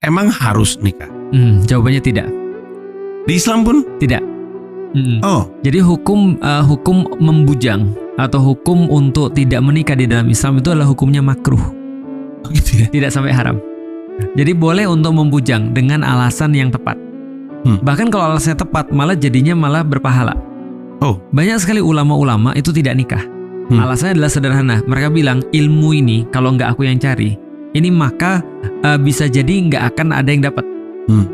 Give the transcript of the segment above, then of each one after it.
emang harus nikah? Jawabannya tidak. Di Islam pun? Tidak. Oh, Jadi hukum membujang atau hukum untuk tidak menikah di dalam Islam itu adalah hukumnya makruh, gitu ya. tidak sampai haram. Jadi boleh untuk membujang dengan alasan yang tepat. Bahkan kalau alasannya tepat, malah berpahala. Oh, Banyak sekali ulama-ulama itu tidak nikah. Alasannya adalah sederhana. Mereka bilang ilmu ini kalau nggak aku yang cari, ini maka bisa jadi nggak akan ada yang dapat.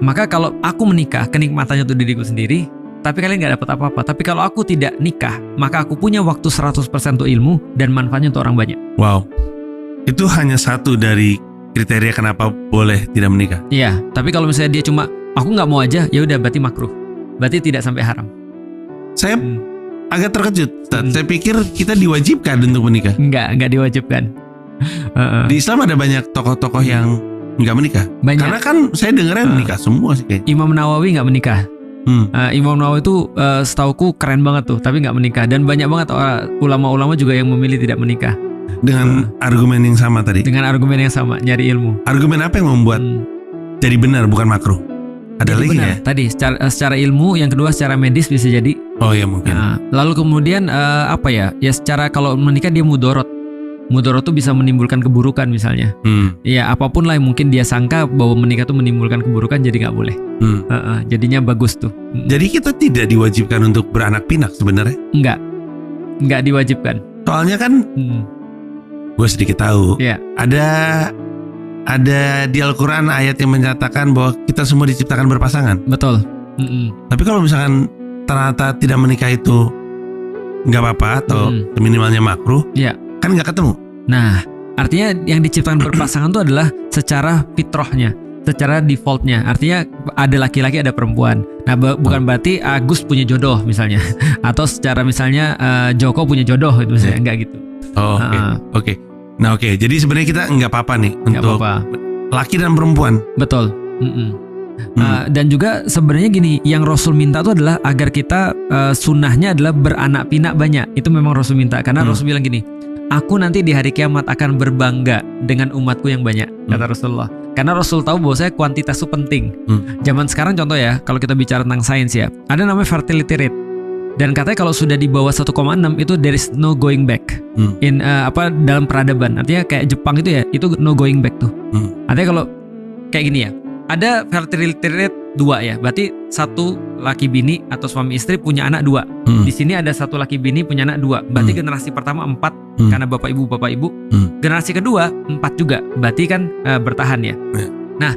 Maka kalau aku menikah, kenikmatannya untuk diriku sendiri, tapi kalian nggak dapat apa-apa. Tapi kalau aku tidak nikah, maka aku punya waktu 100% untuk ilmu dan manfaatnya untuk orang banyak. wow. Itu hanya satu dari kriteria kenapa boleh tidak menikah. Iya, tapi kalau misalnya dia cuma aku nggak mau aja, ya udah berarti makruh. Berarti tidak sampai haram. Saya agak terkejut. Saya pikir kita diwajibkan untuk menikah. Nggak diwajibkan. Di Islam ada banyak tokoh-tokoh yang nggak menikah. Banyak. Karena kan saya dengarnya menikah semua sih kayaknya. Imam Nawawi nggak menikah. Imam Nawawi itu setauku keren banget tuh, tapi nggak menikah. Dan banyak banget ulama-ulama juga yang memilih tidak menikah. Dengan argumen yang sama tadi. Dengan argumen yang sama, nyari ilmu. Argumen apa yang membuat jadi benar bukan makruh? Ada Jadi lagi benar. ya? Tadi secara ilmu, yang kedua secara medis bisa jadi. Oh ya mungkin. Lalu kemudian apa ya? Ya secara kalau menikah dia mudorot. Mudorot tuh bisa menimbulkan keburukan misalnya. Ya apapun lah yang mungkin dia sangka bahwa menikah tuh menimbulkan keburukan, jadi nggak boleh. Jadinya bagus tuh. Jadi kita tidak diwajibkan untuk beranak pinak sebenarnya? Nggak diwajibkan. Soalnya kan gue sedikit tahu. Ya. Ada di Al-Quran ayat yang menyatakan bahwa kita semua diciptakan berpasangan. Betul. Tapi kalau misalkan ternyata tidak menikah itu nggak apa-apa atau minimalnya makruh, Ya. kan nggak ketemu. Nah, artinya yang diciptakan berpasangan itu adalah secara fitrahnya, secara defaultnya. Artinya ada laki-laki ada perempuan. Nah, bukan berarti Agus punya jodoh misalnya, atau secara misalnya Joko punya jodoh itu misalnya, enggak gitu. Oh, oke. Nah, oke. Jadi sebenarnya kita nggak apa-apa nih untuk laki dan perempuan. Betul. Dan juga sebenarnya gini, yang Rasul minta itu adalah agar kita sunnahnya adalah beranak pinak banyak. Itu memang Rasul minta, karena Rasul bilang gini, aku nanti di hari kiamat akan berbangga dengan umatku yang banyak, kata Rasulullah. Karena Rasul tahu bahwa saya kuantitas itu penting. Zaman sekarang contoh ya, kalau kita bicara tentang sains ya, ada namanya fertility rate. Dan katanya kalau sudah di bawah 1,6 itu there is no going back. Dalam peradaban. Artinya kayak Jepang itu ya, itu no going back tuh. Artinya kalau kayak gini ya, ada fertility rate 2 ya, berarti satu laki bini atau suami istri punya anak 2. Di sini ada satu laki bini punya anak 2. Berarti generasi pertama 4 karena bapak ibu. Generasi kedua 4 juga. Berarti kan bertahan ya. Nah,